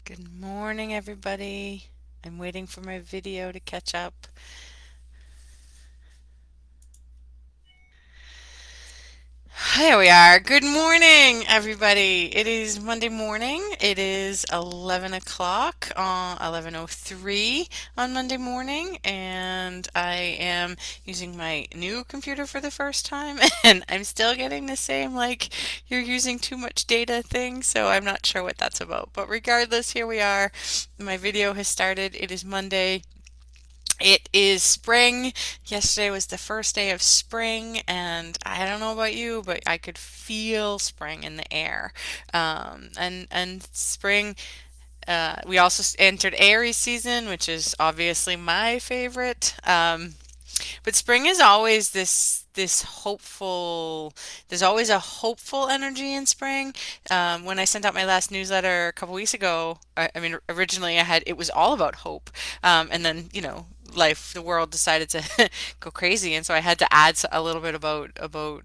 Good morning, everybody. I'm waiting for my video to catch up. Here we are. Good morning, everybody. It is Monday morning. It is 11 o'clock, 11:03 on Monday morning, and I am using my new computer for the first time, and I'm still getting the same, like, you're using too much data thing, so I'm not sure what that's about. But regardless, here we are. My video has started. It is Monday. It is spring. Yesterday was the first day of spring, and I don't know about you, but I could feel spring in the air. And spring. We also entered Aries season, which is obviously my favorite. But spring is always this hopeful. There's always a hopeful energy in spring. When I sent out my last newsletter a couple weeks ago, I mean, originally it was all about hope, and then the world decided to go crazy, and so I had to add a little bit about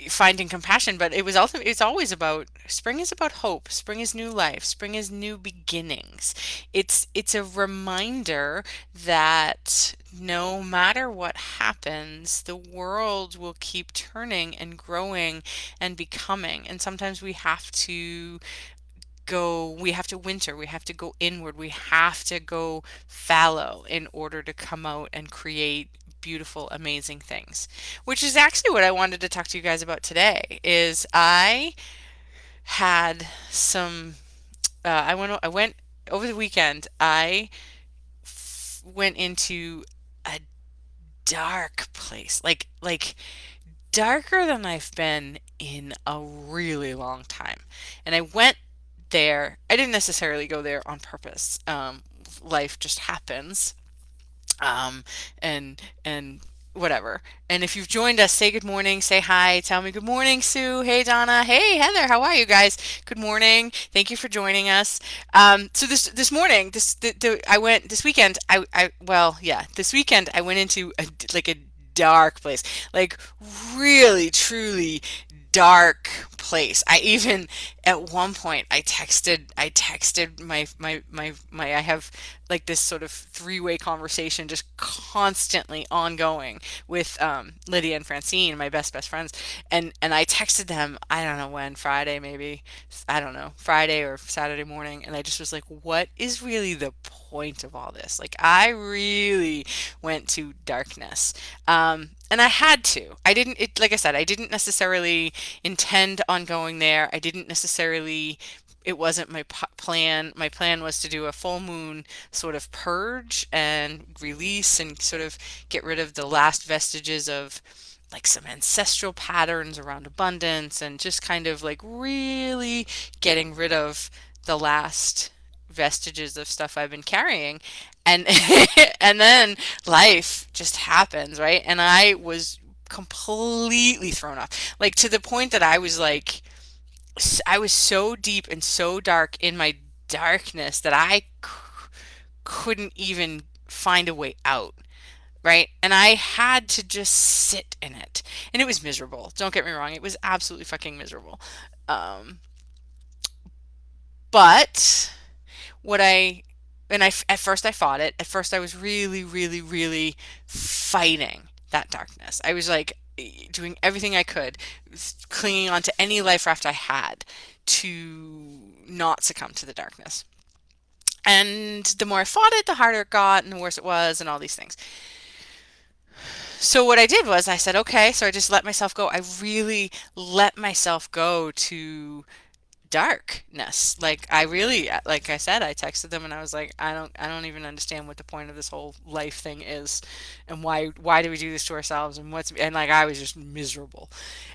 finding compassion. But it's always about spring is about hope. Spring is new life. Spring is new beginnings. It's a reminder that no matter what happens, the world will keep turning and growing and becoming. And sometimes we have to winter, we have to go inward, we have to go fallow in order to come out and create beautiful, amazing things. Which is actually what I wanted to talk to you guys about today. Is I had some I went over the weekend. Went into a dark place, like darker than I've been in a really long time. And I went there. I didn't necessarily go there on purpose. Life just happens. Um, and whatever. And if you've joined us, say good morning, say hi, tell me good morning, Sue. Hey, Donna. Hey, Heather. How are you guys? Good morning. Thank you for joining us. So this morning, I went this weekend. This weekend I went into a dark place, like really, truly dark place. I even at one point I texted my I have like this sort of three-way conversation just constantly ongoing with Lydia and Francine, my best friends, and I texted them, I don't know when, Friday maybe, I don't know, Friday or Saturday morning, and I just was like, what is really the point of all this? Like, I really went to darkness. And I had to. Like I said, I didn't necessarily intend on going there. I didn't necessarily, it wasn't my plan. My plan was to do a full moon sort of purge and release and sort of get rid of the last vestiges of like some ancestral patterns around abundance and just kind of like really getting rid of the last vestiges of stuff I've been carrying. And and then life just happens, right? And I was completely thrown off. Like to the point that I was so deep and so dark in my darkness that couldn't even find a way out, right? And I had to just sit in it. And it was miserable. Don't get me wrong, it was absolutely fucking miserable. Um, but what I at first I fought it. At first I was really, really, really fighting that darkness. I was like doing everything I could, clinging on to any life raft I had to not succumb to the darkness. And the more I fought it, the harder it got, and the worse it was, and all these things. So what I did was I said, okay, so I just let myself go. I really let myself go to darkness. Like I really, like I said, I texted them and I was like, I don't even understand what the point of this whole life thing is, and why do we do this to ourselves, and and like I was just miserable,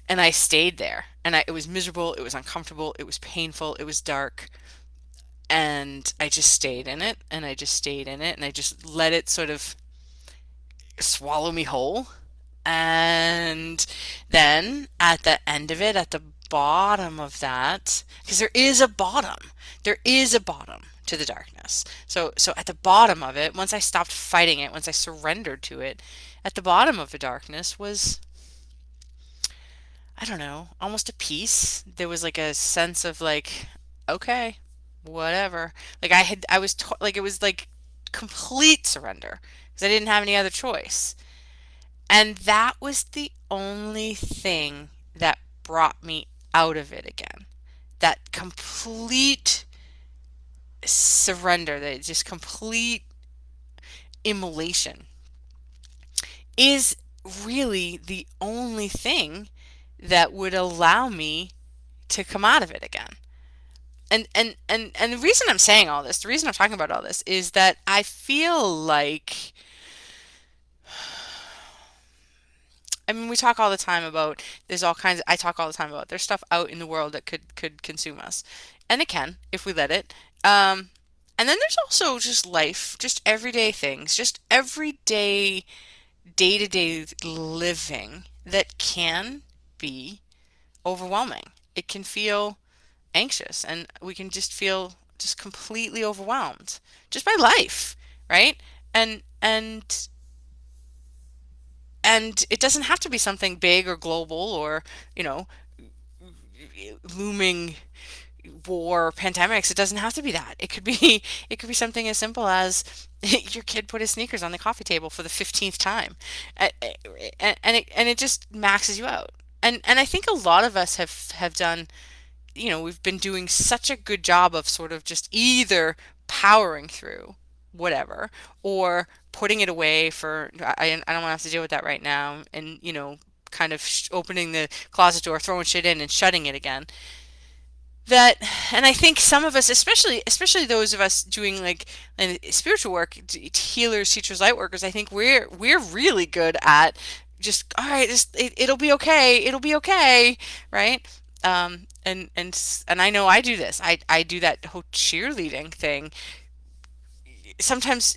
and I stayed there, and it was miserable, it was uncomfortable, it was painful, it was dark, and I just stayed in it, and I just stayed in it, and I just let it sort of swallow me whole. And then at the end of it, at the bottom of that, because there is a bottom to the darkness. So at the bottom of it, once I stopped fighting it, once I surrendered to it, at the bottom of the darkness was, I don't know, almost a peace. There was like a sense of like, okay, whatever. Like I was like it was like complete surrender because I didn't have any other choice. And that was the only thing that brought me out of it again. That complete surrender, that just complete immolation is really the only thing that would allow me to come out of it again. And the reason I'm saying all this, the reason I'm talking about all this is that I feel like, I mean, we talk all the time about there's all kinds of, I talk all the time about there's stuff out in the world that could consume us. And it can if we let it. Um and then there's also just life, just everyday things, just everyday day-to-day living that can be overwhelming. It can feel anxious and we can just feel just completely overwhelmed just by life, right? And and it doesn't have to be something big or global or, you know, looming war, pandemics. It doesn't have to be that. It could be it could be something as simple as your kid put his sneakers on the coffee table for the 15th time. A- and it just maxes you out. And I think a lot of us have done, we've been doing such a good job of sort of just either powering through whatever or putting it away for I don't want to have to deal with that right now, and kind of opening the closet door, throwing shit in and shutting it again. That And I think some of us, especially those of us doing like spiritual work, healers, teachers, light workers, I think we're really good at just, all right, it'll be okay, it'll be okay, right? And I know I do this. I do that whole cheerleading thing. Sometimes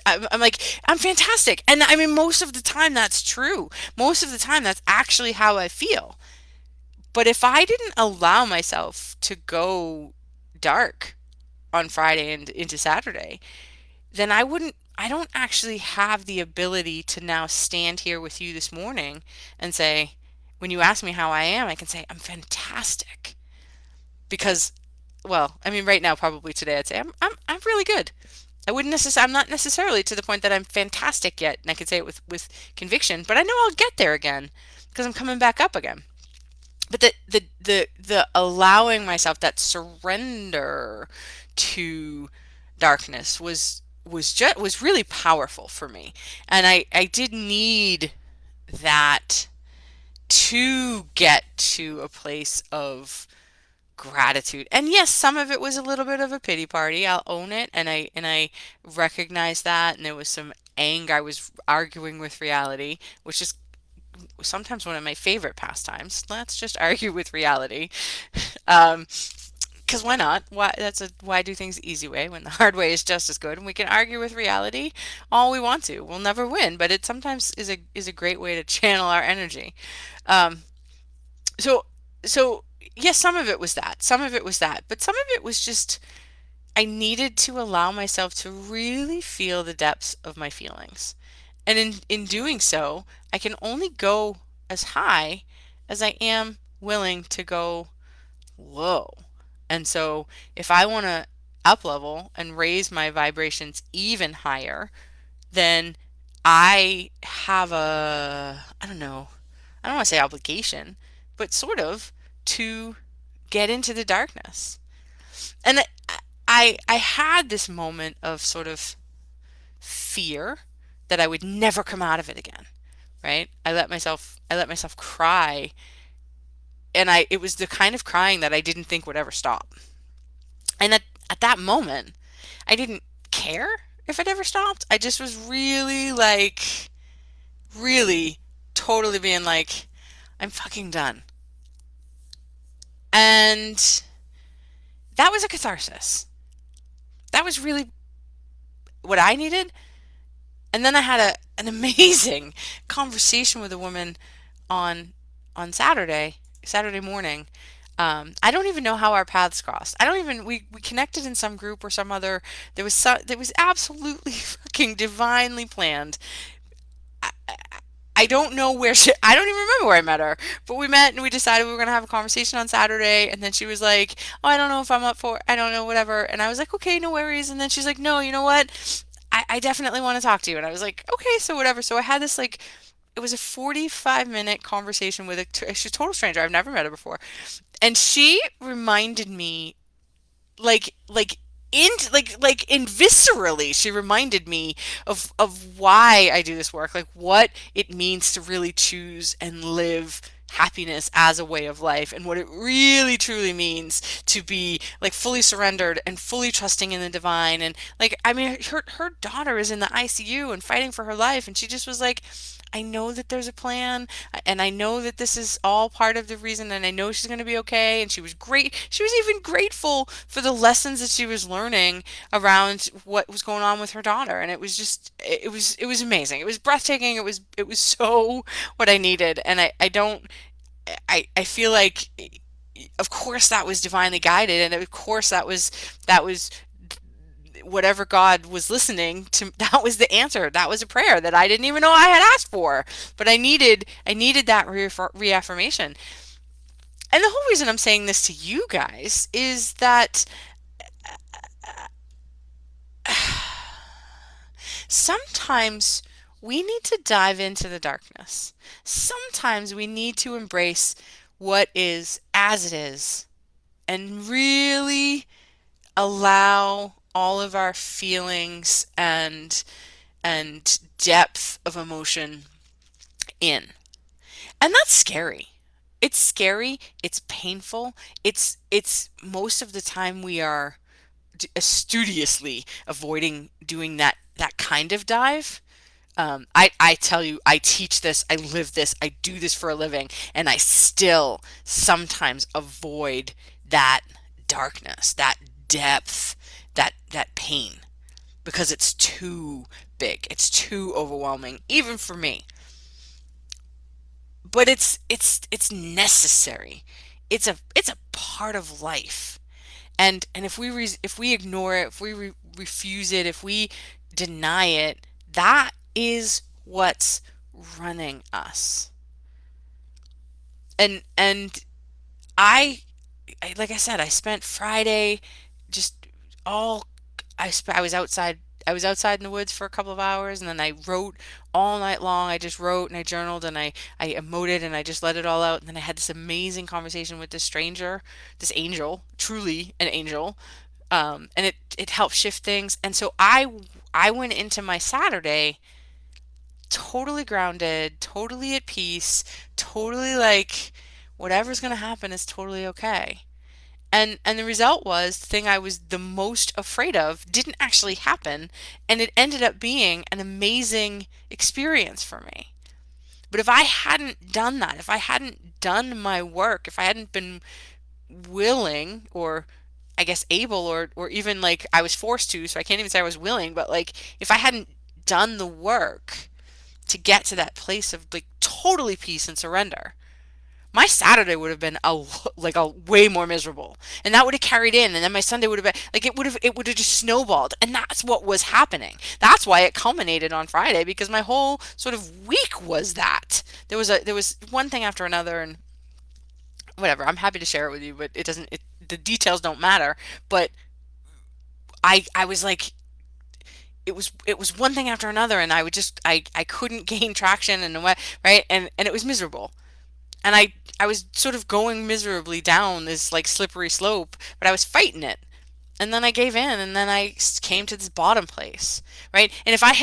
I'm like, I'm fantastic, and I mean most of the time that's true. Most of the time that's actually how I feel. But if I didn't allow myself to go dark on Friday and into Saturday, then I don't actually have the ability to now stand here with you this morning and say, when you ask me how I am, I can say, I'm fantastic. Because, well, I mean, right now, probably today, I'd say, I'm really good. I'm not necessarily to the point that I'm fantastic yet, and I could say it with conviction, but I know I'll get there again because I'm coming back up again. But the allowing myself that surrender to darkness was really powerful for me, and I did need that to get to a place of gratitude. And yes, some of it was a little bit of a pity party. I'll own it, and I recognize that, and there was some anger. I was arguing with reality, which is sometimes one of my favorite pastimes. Let's just argue with reality. Um, because why not? Why do things the easy way when the hard way is just as good? And we can argue with reality all we want to. We'll never win, but it sometimes is a great way to channel our energy. Um, so so yes, some of it was that. Some of it was that, but some of it was just I needed to allow myself to really feel the depths of my feelings. And in doing so, I can only go as high as I am willing to go low. And so if I want to up level and raise my vibrations even higher, then I have I don't know, I don't want to say obligation, but sort of to get into the darkness. And I had this moment of sort of fear that I would never come out of it again, right? I let myself cry, and it was the kind of crying that I didn't think would ever stop. And at that moment, I didn't care if it ever stopped. I just was really like really totally being like, I'm fucking done. And that was a catharsis. That was really what I needed. And then I had an amazing conversation with a woman on Saturday morning. I don't even know how our paths crossed. I don't even we connected in some group or some other. There was absolutely fucking divinely planned. I don't know where she, I don't even remember where I met her, but we met and we decided we were going to have a conversation on Saturday. And then she was like, oh, I don't know if I'm up for, I don't know, whatever. And I was like, okay, no worries. And then she's like, no, you know what? I definitely want to talk to you. And I was like, okay, so whatever. So I had this like, it was a 45-minute conversation with she's a total stranger. I've never met her before. And she reminded me like in viscerally she reminded me of why I do this work, like what it means to really choose and live happiness as a way of life, and what it really truly means to be like fully surrendered and fully trusting in the divine. And like, I mean, her daughter is in the ICU and fighting for her life, and she just was like, I know that there's a plan, and I know that this is all part of the reason, and I know she's going to be okay. And she was great. She was even grateful for the lessons that she was learning around what was going on with her daughter. And it was just, it was amazing. It was breathtaking. It was so what I needed. And I don't, I feel like, of course that was divinely guided, and of course that was whatever God was listening to. That was the answer. That was a prayer that I didn't even know I had asked for, but I needed that reaffirmation. And the whole reason I'm saying this to you guys is that sometimes we need to dive into the darkness. Sometimes we need to embrace what is as it is and really allow all of our feelings and depth of emotion in. And that's scary. It's scary, it's painful. It's most of the time we are studiously avoiding doing that kind of dive. I tell you, I teach this, I live this, I do this for a living, and I still sometimes avoid that darkness, that depth, that pain, because it's too big, it's too overwhelming, even for me. But it's necessary. It's a part of life. And if we ignore it, if we refuse it, if we deny it, that is what's running us. And I, like I said, I spent Friday just all I was outside. I was outside in the woods for a couple of hours, and then I wrote all night long. I just wrote and I journaled and I emoted and I just let it all out. And then I had this amazing conversation with this stranger, this angel, truly an angel, and it helped shift things. And so I went into my Saturday totally grounded, totally at peace, totally like whatever's going to happen is totally okay. And the result was the thing I was the most afraid of didn't actually happen, and it ended up being an amazing experience for me. But if I hadn't done that, if I hadn't done my work, if I hadn't been willing, or I guess able, or even like I was forced to, so I can't even say I was willing, but like if I hadn't done the work to get to that place of like totally peace and surrender, my Saturday would have been like a way more miserable, and that would have carried in, and then my Sunday would have been like it would have just snowballed, and that's what was happening. That's why it culminated on Friday, because my whole sort of week was that there was one thing after another, and whatever. I'm happy to share it with you, but the details don't matter. But I was like, it was one thing after another, and I couldn't gain traction, and what, right, and it was miserable. And I was sort of going miserably down this like slippery slope, but I was fighting it. And then I gave in, and then I came to this bottom place, right? And if I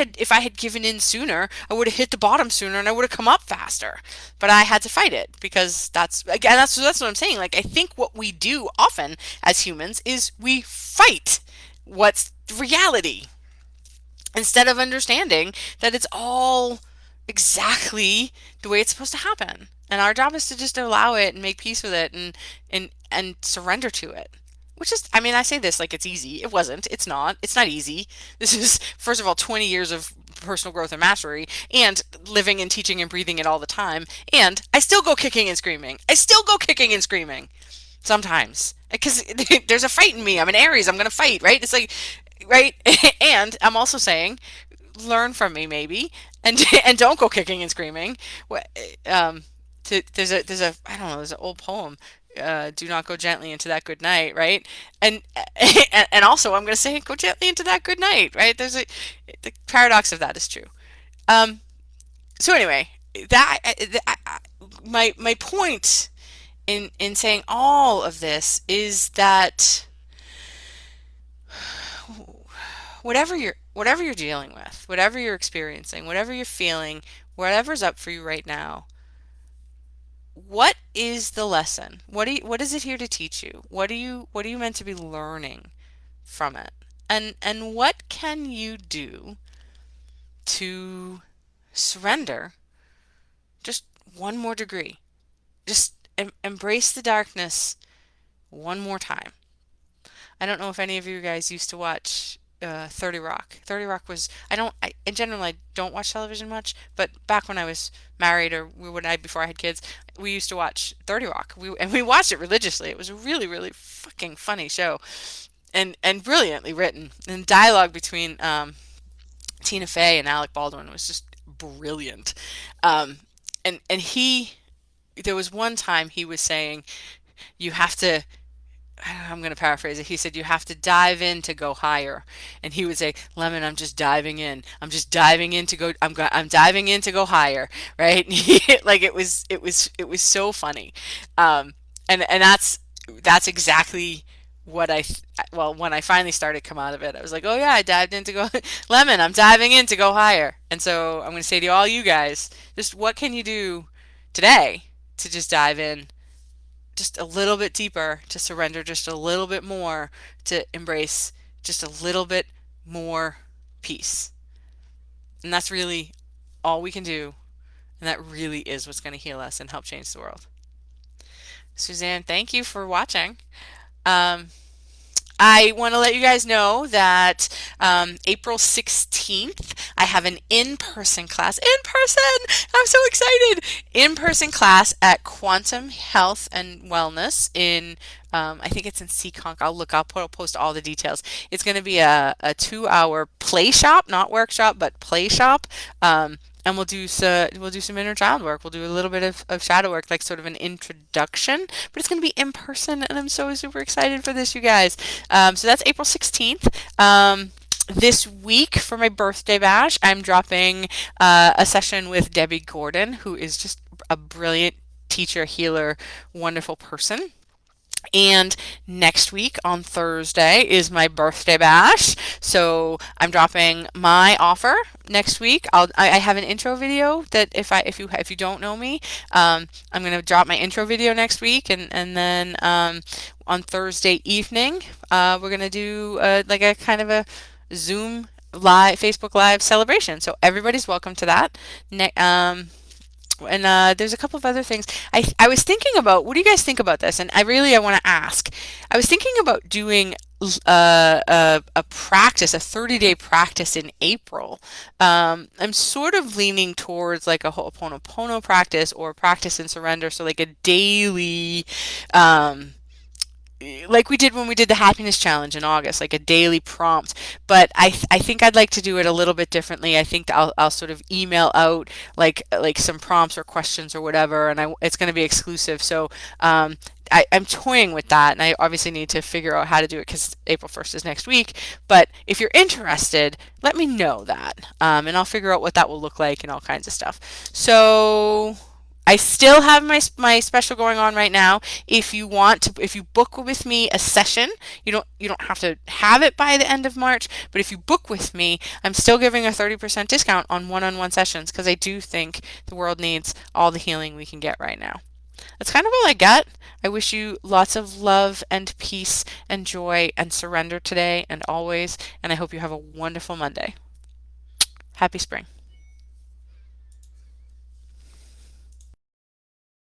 had given in sooner, I would have hit the bottom sooner, and I would have come up faster. But I had to fight it, because that's again that's what I'm saying. Like, I think what we do often as humans is we fight what's reality, instead of understanding that it's all exactly the way it's supposed to happen. And our job is to just allow it and make peace with it, and surrender to it. Which is, I mean, I say this like it's easy. It wasn't. It's not. It's not easy. This is, first of all, 20 years of personal growth and mastery, and living and teaching and breathing it all the time. And I still go kicking and screaming. I still go kicking and screaming sometimes, because there's a fight in me. I'm an Aries. I'm going to fight, right? It's like, right? And I'm also saying, learn from me maybe, and and don't go kicking and screaming. Um, there's a I don't know, there's an old poem. Do not go gently into that good night, right? And and also I'm going to say go gently into that good night, right? There's a the paradox of that is true. Um, so anyway, my point in saying all of this is that whatever you're dealing with, whatever you're experiencing, whatever you're feeling, whatever's up for you right now, what is the lesson? What is it here to teach you? What are you meant to be learning from it? And what can you do to surrender just one more degree? Just embrace the darkness one more time. I don't know if any of you guys used to watch 30 Rock. 30 Rock was, in general, I don't watch television much, but back when I was married or before I had kids, we used to watch 30 Rock. And we watched it religiously. It was a really, really fucking funny show and brilliantly written. And dialogue between Tina Fey and Alec Baldwin was just brilliant. Um, and there was one time he was saying, you have to I'm going to paraphrase it. He said, you have to dive in to go higher. And he would say, Lemon, I'm just diving in. I'm just diving in to go, I'm diving in to go higher. Right. Like it was so funny. And that's exactly what well, when I finally started to come out of it, I was like, oh yeah, I dived in to go, Lemon, I'm diving in to go higher. And so I'm going to say to all you guys, just what can you do today to just dive in just a little bit deeper, to surrender just a little bit more, to embrace just a little bit more peace. And that's really all we can do. And that really is what's going to heal us and help change the world. Suzanne, thank you for watching. Um, I want to let you guys know that April 16th, I have an in-person class. In person! I'm so excited! In-person class at Quantum Health and Wellness in, I think it's in Seekonk. I'll post all the details. It's going to be a 2-hour play shop, not workshop, but play shop. And we'll do some inner child work. We'll do a little bit of shadow work, like sort of an introduction, but it's going to be in person, and I'm so super excited for this, you guys. So that's April 16th. This week for my birthday bash, I'm dropping a session with Debbie Gordon, who is just a brilliant teacher, healer, wonderful person. And next week on Thursday is my birthday bash. So I'm dropping my offer next week. I have an intro video that if you don't know me, I'm gonna drop my intro video next week, and then on Thursday evening, we're gonna do like a kind of a Zoom live Facebook live celebration. So everybody's welcome to that. And there's a couple of other things. I was thinking about, what do you guys think about this? And I want to ask. I was thinking about doing a practice, a 30-day practice in April. I'm sort of leaning towards like a Ho'oponopono practice or practice in surrender. So like a daily, like we did when we did the happiness challenge in August, like a daily prompt. But I think I'd like to do it a little bit differently. I think I'll sort of email out like some prompts or questions or whatever, and it's going to be exclusive. So I'm toying with that, and I obviously need to figure out how to do it because April 1st is next week. But if you're interested, let me know that, and I'll figure out what that will look like and all kinds of stuff. So I still have my special going on right now. If you book with me a session, you don't have to have it by the end of March, but if you book with me, I'm still giving a 30% discount on one-on-one sessions because I do think the world needs all the healing we can get right now. That's kind of all I got. I wish you lots of love and peace and joy and surrender today and always, and I hope you have a wonderful Monday. Happy spring.